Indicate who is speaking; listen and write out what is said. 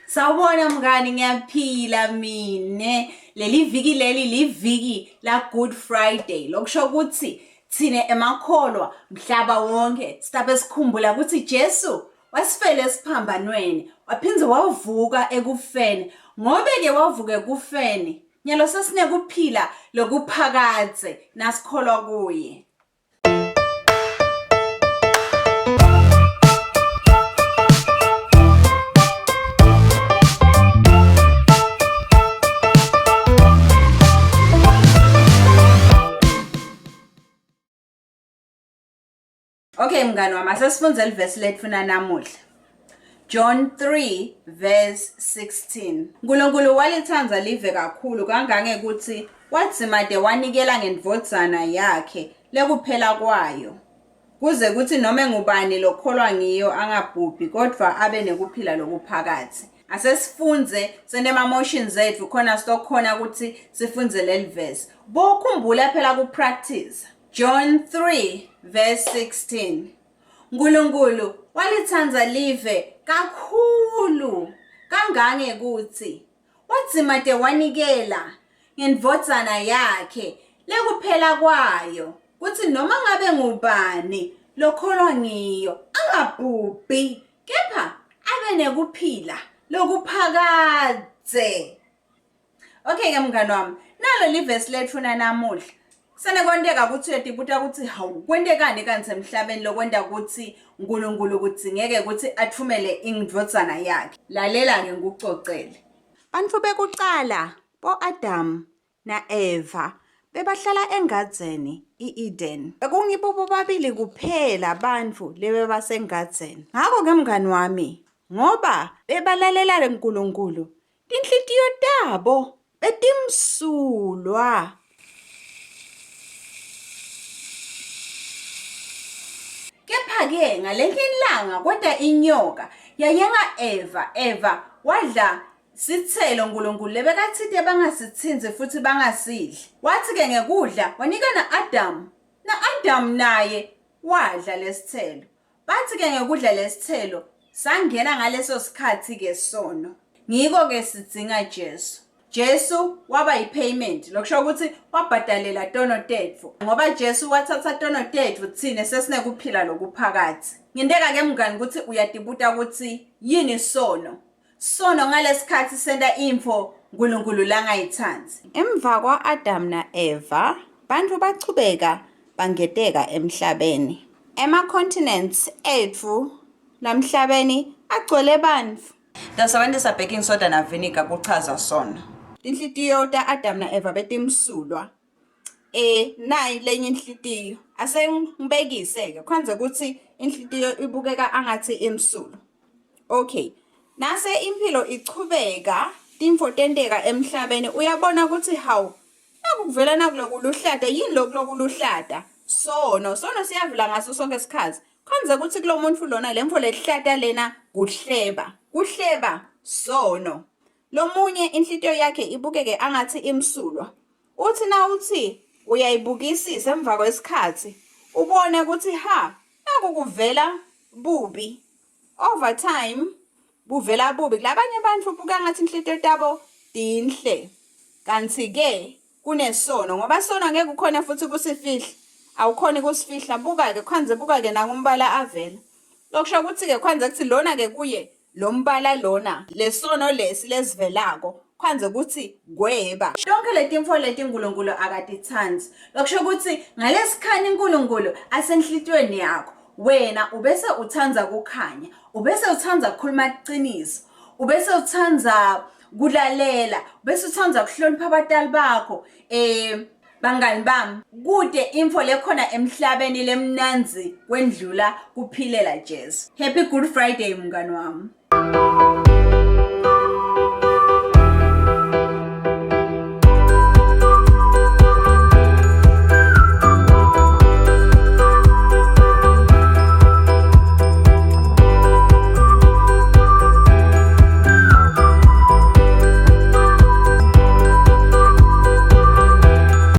Speaker 1: Sawubona mngani, ngiyaphila mine. Leli viki liviki la Good Friday. Lokusho ukuthi thina emakholwa mhlaba wonke sitabe sikhumbula ukuthi Jesu wasifela esiphambanweni, waphindze wavuka ekufeni. Ngobe ke wavuka ekufeni, nyalo sesineke ukuphila lokuphakadze nasikholwa kuye. Okay mngani wami, asesifunza livesi lethu namuhla. John 3 verse 16. uNkulunkulu walithanda live kakhulu kangange ukuthi wathima de wanikela ngendvodzana yakhe lekuphela kwayo, kuze kuthi noma ngubani lokholwa ngiyo angabhubhi kodwa abe nekuphila lokuphakade. Asesifunze senema motions ethu khona stokhona ukuthi sifunze leli verse. Bokhumbula phela ku practice. John 3 verse 16. uNkulunkulu walithanda live kakhulu kangange kuthi wathima de wanikela ngendvodzana yakhe lekuphela kwayo, kuthi noma ngabe ngubani lokholwa ngiyo angabhubhi kepha abe nekuphila lokuphakadze. Okay ke mngani wami, nalo livesi lethu namuhla sene kwenteka ukuthi uyadibuta ukuthi hawu kwentekani kanti emhlabeni lokwenda ukuthi uNkulunkulu ukuthi ngeke ukuthi athumele indvodzana yakhe. Lalela ke ngikucocele. Bantu bekuqala bo-Adam na Eva bebahlala engadzeni i-Eden. Bekungibo bobabili kuphela abantu lebe basengadzeni. Ngakho ke mngani wami, ngoba bebalalela leNkulunkulu, tinhlitiyo tabo betimsulwa. Kepha-ke ngalenye ilanga kodwa inyoka yayenga Eva wadla sithelo uNkulunkulu lebekathithe bangasithinzi futhi bangasidli. Wathi-ke ngekudla wanika na-Adam naye wadla lesithelo. Bathi-ke ngekudla lesithelo sangena ngaleso sikhathi-ke sono. Ngiko-ke sidzinga Jesu waba yi-payment, lokusho ukuthi wabhadalela tono tetfu. Ngoba Jesu wathatha tono tetfu thine sesineke ukuphila lokuphakade. Ngindeka-ke mngani ukuthi uyadibuta ukuthi yini sono. Sono ngalesikhathi senta info uNkulunkulu langayithandi. Emva kwa-Adam na Eva, bantu bachubeka bangeteka emhlabeni. Ema-continents ethu lamhlabeni agcwele bantu. Dasebenzisa baking soda na vinegar kuchaza sono. Inhlitiyo ta-Adam na Eva betimsulwa. Nayi lenye inhlitiyo. Asengibekise-ke kwenze ukuthi inhlitiyo ibukeka angathi imsulwa. Okay. Nase impilo ichubeka, timfo tenteka emhlabeni, uyabona ukuthi hawu nakuvela nakulokuluhlata yini lokuluhlata? Sono siyavela ngaso sonke isikhathi. Kwenze ukuthi kulo muntu lona lemfo lehlata lena kuhleba sono. Lo munye inhlitiyo yakhe ibukeke angathi imsulwa. Uthi na uthi uyayibukisisa emva kwesikhathi ubone ukuthi naku kuvela bubi. Over time buvela bubi. Labanye abantu buka ngathi inhlitiyo tabo dinhle. Kanti-ke kunesono ngoba sono ngeke ukhona futhi kusifihla. Awukhona kusifihla. Buka-ke kwanze buka-ke nakumbala avela. Lokusho ukuthi-ke kwanze kuthi lona-ke kuye lo mbala lona lesono lesivelako kwanze ukuthi gweba. Tonke letimfo leti uNkulunkulu akatithandi. Lokusho ukuthi ngalesikhani uNkulunkulu asenhlitweni yakho wena ubese uthanza kukhanya, ubese uthanza ukukhuluma iqiniso, ubese uthanza kulalela, ubese uthanza ukuhlonipha abadala bakho. Bangani bami, kude info lekhona emhlabeni lemnanzi kwendlula kuphilela Jesu. Happy Good Friday mngani wami.